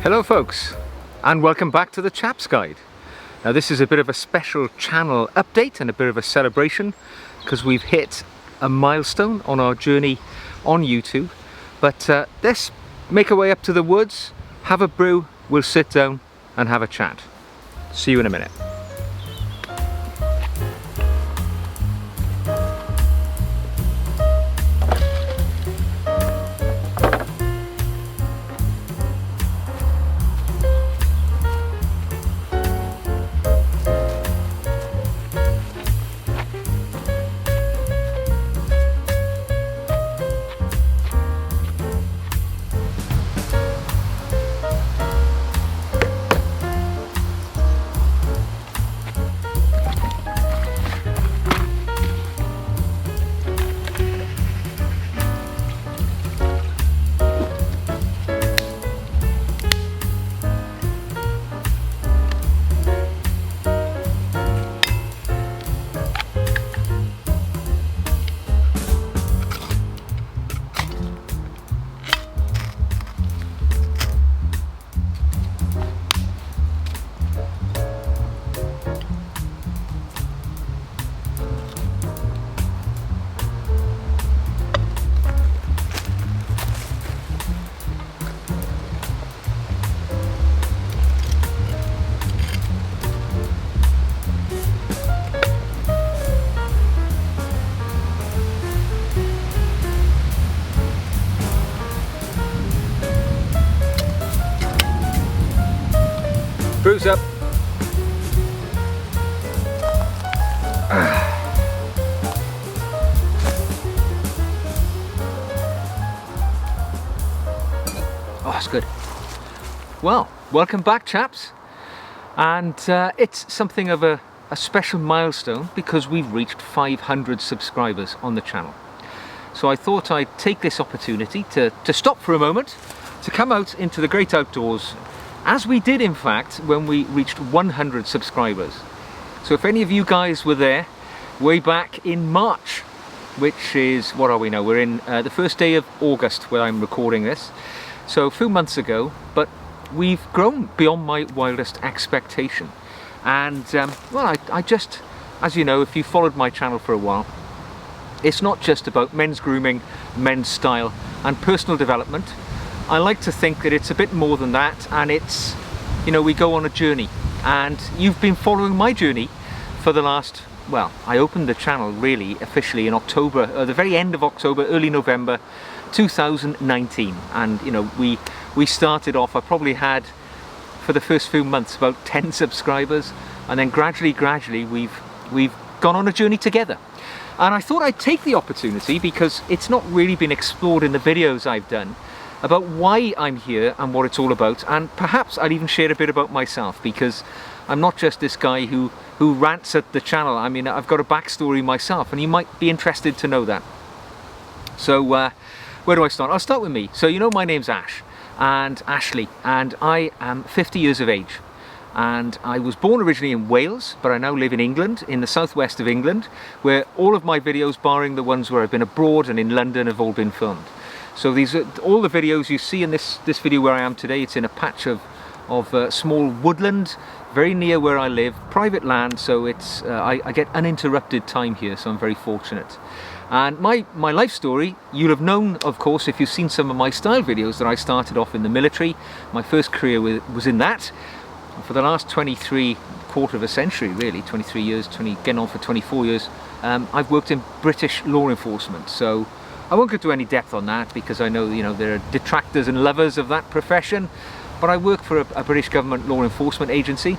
Hello folks, and welcome back to the Chaps Guide. Now this is a bit of a special channel update and a bit of a celebration because we've hit a milestone on our journey on YouTube. But let's make our way up to the woods, have a brew, we'll sit down and have a chat. See you in a minute. Brew's up. Oh, it's good. Well, welcome back, chaps. And it's something of a special milestone because we've reached 500 subscribers on the channel. So I thought I'd take this opportunity to stop for a moment, to come out into the great outdoors, as we did in fact when we reached 100 subscribers. So if any of you guys were there way back in March, which is, what are we now? We're in the first day of August where I'm recording this. So a few months ago, but we've grown beyond my wildest expectation. And well, I just, as you know, if you followed my channel for a while, it's not just about men's grooming, men's style and personal development. I like to think that it's a bit more than that, and it's, you know, we go on a journey, and you've been following my journey for the last, well, I opened the channel really officially in October, the very end of October, early November 2019, and you know, we started off, I probably had for the first few months about 10 subscribers, and then gradually we've gone on a journey together. And I thought I'd take the opportunity, because it's not really been explored in the videos I've done, about why I'm here and what it's all about, and perhaps I'd even share a bit about myself, because I'm not just this guy who rants at the channel. I mean, I've got a backstory myself, and you might be interested to know that. So where do I start? I'll start with me. So you know, my name's Ashley, and I am 50 years of age, and I was born originally in Wales, but I now live in England, in the southwest of England, where all of my videos, barring the ones where I've been abroad and in London, have all been filmed. So these are all the videos you see in this video where I am today. It's in a patch of small woodland, very near where I live, private land, so it's I get uninterrupted time here, so I'm very fortunate. And my life story, you'll have known, of course, if you've seen some of my style videos, that I started off in the military. My first career was in that. And for the last quarter of a century, really, 23 years, getting on for 24 years, I've worked in British law enforcement. So I won't go into any depth on that, because I know, you know, there are detractors and lovers of that profession, but I work for a British government law enforcement agency,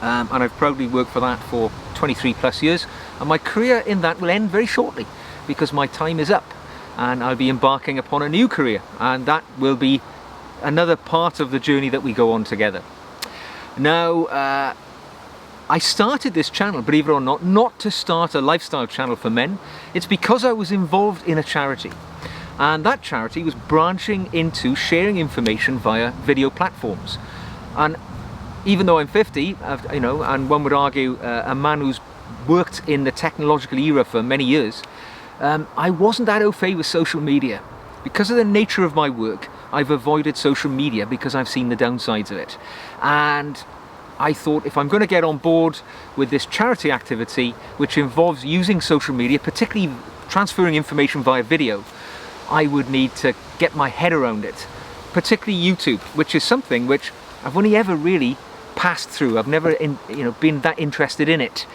and I've proudly worked for that for 23 plus years, and my career in that will end very shortly, because my time is up and I'll be embarking upon a new career, and that will be another part of the journey that we go on together. Now, I started this channel, believe it or not to start a lifestyle channel for men. It's because I was involved in a charity, and that charity was branching into sharing information via video platforms. And even though I'm 50, you know, and one would argue a man who's worked in the technological era for many years, I wasn't that au fait with social media. Because of the nature of my work, I've avoided social media because I've seen the downsides of it. And I thought, if I'm going to get on board with this charity activity, which involves using social media, particularly transferring information via video, I would need to get my head around it, particularly YouTube, which is something which I've only ever really passed through. I've never been that interested in it.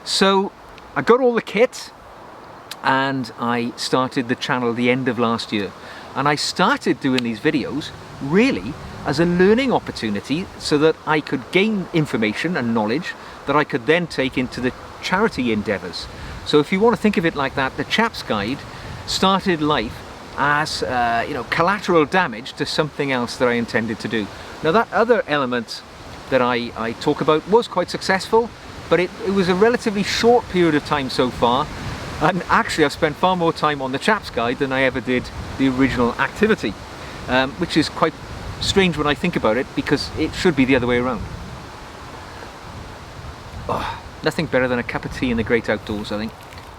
So I got all the kit and I started the channel at the end of last year. And I started doing these videos really as a learning opportunity so that I could gain information and knowledge that I could then take into the charity endeavours. So if you want to think of it like that, the Chaps Guide started life as collateral damage to something else that I intended to do. Now that other element that I talk about was quite successful, but it was a relatively short period of time so far, and actually I've spent far more time on the Chaps Guide than I ever did the original activity, which is quite strange when I think about it, because it should be the other way around. Oh, nothing better than a cup of tea in the great outdoors, I think.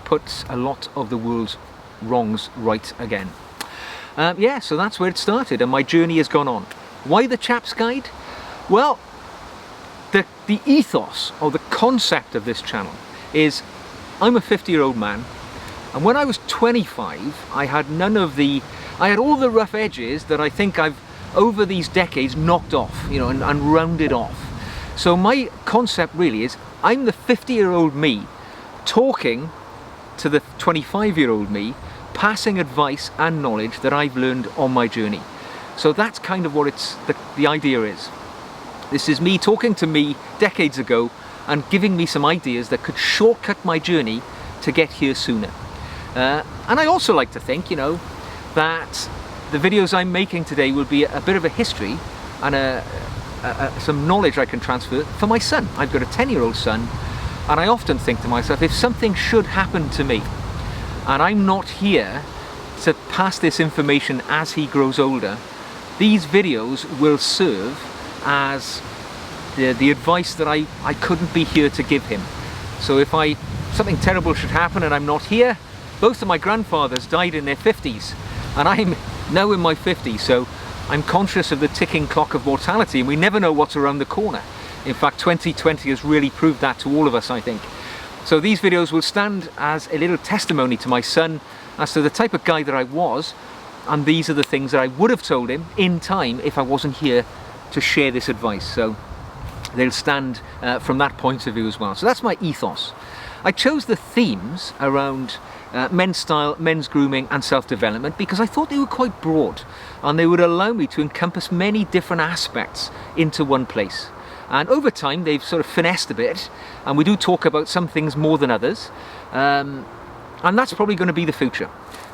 Puts a lot of the world's wrongs right again. Yeah, so that's where it started, and my journey has gone on. Why the Chaps Guide? Well, the ethos or the concept of this channel is, I'm a 50-year-old man, and when I was 25, I had all the rough edges that I think I've over these decades knocked off, and rounded off. So my concept really is, I'm the 50-year-old me talking to the 25-year-old me, passing advice and knowledge that I've learned on my journey. So that's kind of what the idea is. This is me talking to me decades ago and giving me some ideas that could shortcut my journey to get here sooner. And I also like to think, that the videos I'm making today will be a bit of a history and some knowledge I can transfer for my son. I've got a 10-year-old son, and I often think to myself, if something should happen to me and I'm not here to pass this information as he grows older, these videos will serve as the advice that I couldn't be here to give him. So if something terrible should happen and I'm not here, both of my grandfathers died in their 50s, and I'm now in my 50s, so I'm conscious of the ticking clock of mortality, and we never know what's around the corner. In fact, 2020 has really proved that to all of us, I think. So these videos will stand as a little testimony to my son as to the type of guy that I was, and these are the things that I would have told him in time if I wasn't here to share this advice. So they'll stand from that point of view as well. So that's my ethos. I chose the themes around men's style, men's grooming and self-development because I thought they were quite broad and they would allow me to encompass many different aspects into one place. And over time they've sort of finessed a bit, and we do talk about some things more than others, and that's probably going to be the future.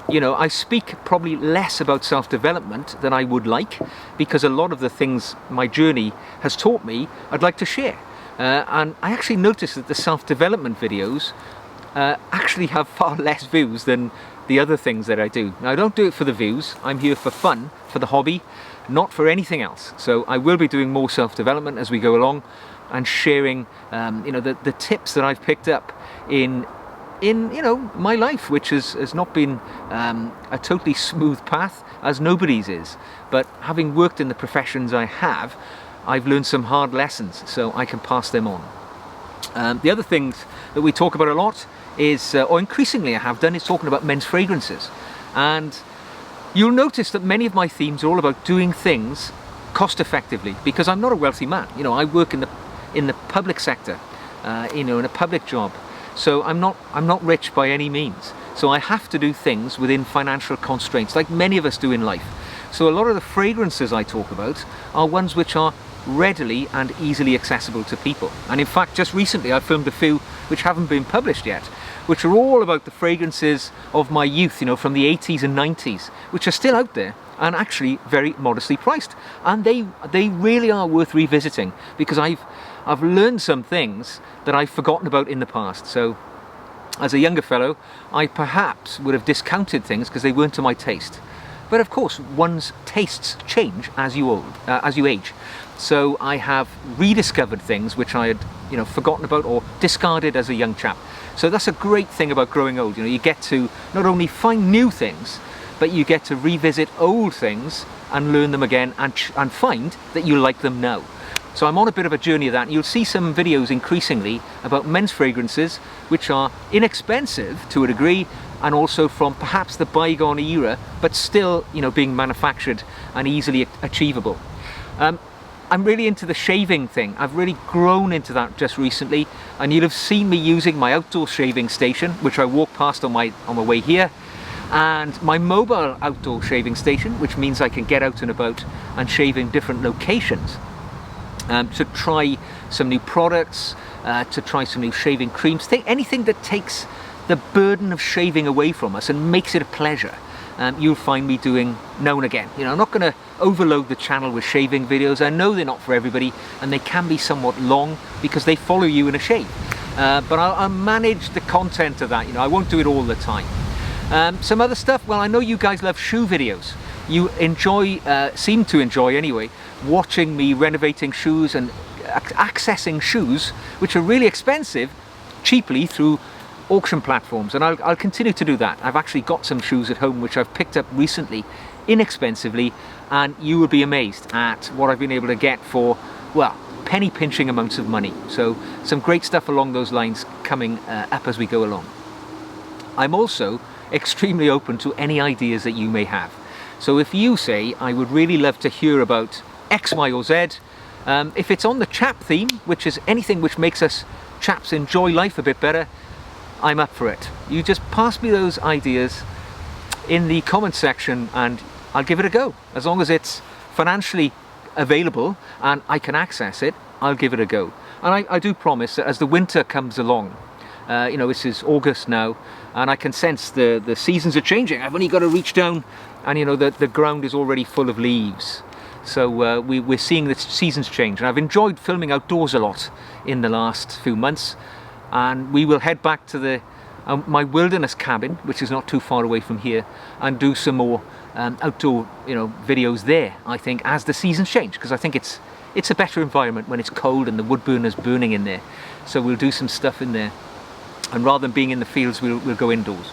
I speak probably less about self-development than I would like, because a lot of the things my journey has taught me I'd like to share. And I actually noticed that the self-development videos actually have far less views than the other things that I do. Now, I don't do it for the views. I'm here for fun, for the hobby, not for anything else. So I will be doing more self-development as we go along and sharing the tips that I've picked up in my life, which has not been a totally smooth path, as nobody's is. But having worked in the professions I have, I've learned some hard lessons, so I can pass them on. The other things that we talk about a lot is, or increasingly I have done, is talking about men's fragrances. And you'll notice that many of my themes are all about doing things cost effectively, because I'm not a wealthy man. I work in the public sector, in a public job. So I'm not rich by any means. So I have to do things within financial constraints, like many of us do in life. So a lot of the fragrances I talk about are ones which are readily and easily accessible to people. And in fact, just recently I filmed a few which haven't been published yet, which are all about the fragrances of my youth, from the 80s and 90s, which are still out there and actually very modestly priced. And they really are worth revisiting, because I've learned some things that I've forgotten about in the past. So as a younger fellow, I perhaps would have discounted things because they weren't to my taste. But of course, one's tastes change as you age. So I have rediscovered things which I had, forgotten about or discarded as a young chap. So that's a great thing about growing old. You get to not only find new things, but you get to revisit old things and learn them again and find that you like them now. So I'm on a bit of a journey of that, and you'll see some videos increasingly about men's fragrances which are inexpensive to a degree, and also from perhaps the bygone era, but still, you know, being manufactured and easily achievable. I'm really into the shaving thing. I've really grown into that just recently, and you'll have seen me using my outdoor shaving station, which I walk past on my way here, and my mobile outdoor shaving station, which means I can get out and about and shave in different locations. To try some new products, to try some new shaving creams, anything that takes the burden of shaving away from us and makes it a pleasure. You'll find me doing now and again. You know, I'm not going to overload the channel with shaving videos. I know they're not for everybody, and they can be somewhat long because they follow you in a shave. But I'll manage the content of that. You know, I won't do it all the time. Some other stuff. Well, I know you guys love shoe videos. You enjoy, seem to enjoy anyway, watching me renovating shoes and accessing shoes which are really expensive cheaply through auction platforms, and I'll continue to do that. I've actually got some shoes at home which I've picked up recently inexpensively, and you will be amazed at what I've been able to get for, well, penny pinching amounts of money. So some great stuff along those lines coming up as we go along. I'm also extremely open to any ideas that you may have. So if you say, I would really love to hear about X, Y or Z, if it's on the chap theme, which is anything which makes us chaps enjoy life a bit better, I'm up for it. You just pass me those ideas in the comment section and I'll give it a go. As long as it's financially available and I can access it, I'll give it a go. And I do promise that as the winter comes along, you know, this is August now, and I can sense the seasons are changing. I've only got to reach down, and you know, the ground is already full of leaves. So we're seeing the seasons change, and I've enjoyed filming outdoors a lot in the last few months. And we will head back to my wilderness cabin, which is not too far away from here, and do some more outdoor, you know, videos there, I think, as the seasons change, because I think it's a better environment when it's cold and the wood burners burning in there. So we'll do some stuff in there, and rather than being in the fields, we'll go indoors.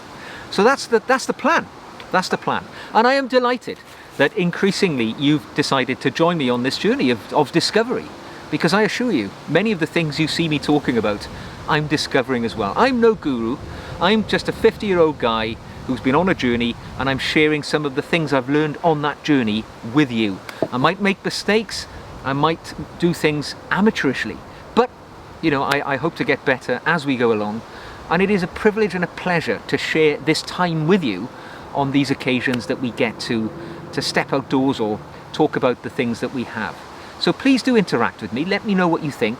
So that's the plan. That's the plan. And I am delighted that increasingly you've decided to join me on this journey of discovery, because I assure you, many of the things you see me talking about, I'm discovering as well. I'm no guru. I'm just a 50-year-old guy who's been on a journey, and I'm sharing some of the things I've learned on that journey with you. I might make mistakes, I might do things amateurishly, but you know, I hope to get better as we go along, and it is a privilege and a pleasure to share this time with you on these occasions that we get to step outdoors or talk about the things that we have. So please do interact with me, let me know what you think.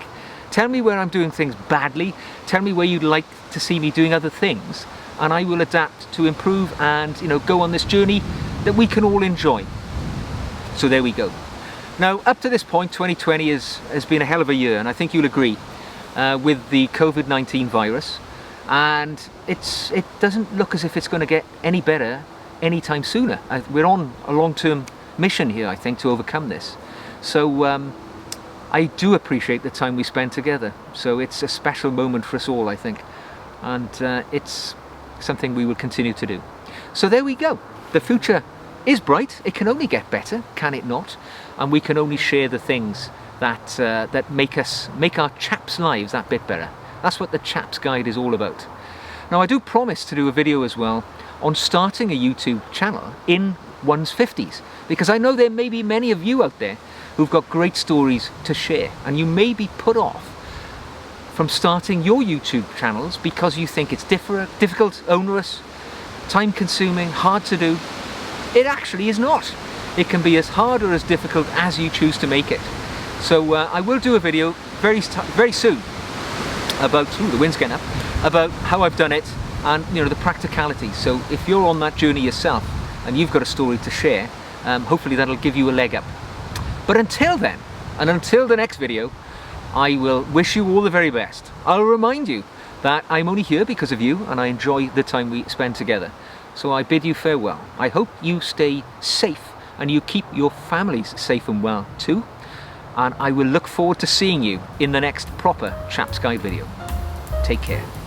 Tell me where I'm doing things badly, tell me where you'd like to see me doing other things, and I will adapt to improve and, you know, go on this journey that we can all enjoy. So there we go. Now, up to this point, 2020 has been a hell of a year, and I think you'll agree, with the COVID-19 virus, and it doesn't look as if it's going to get any better anytime sooner. We're on a long-term mission here, I think, to overcome this. So I do appreciate the time we spend together. So it's a special moment for us all, I think. And it's something we will continue to do. So there we go. The future is bright. It can only get better, can it not? And we can only share the things that make our chaps' lives that bit better. That's what the Chaps Guide is all about. Now, I do promise to do a video as well on starting a YouTube channel in one's 50s, because I know there may be many of you out there who've got great stories to share, and you may be put off from starting your YouTube channels because you think it's difficult, onerous, time-consuming, hard to do. It actually is not. It can be as hard or as difficult as you choose to make it. So I will do a video very soon about, the wind's getting up, about how I've done it and, you know, the practicalities. So if you're on that journey yourself and you've got a story to share, hopefully that'll give you a leg up. But until then, and until the next video, I will wish you all the very best. I'll remind you that I'm only here because of you, and I enjoy the time we spend together. So I bid you farewell. I hope you stay safe and you keep your families safe and well too. And I will look forward to seeing you in the next proper Chaps Guide video. Take care.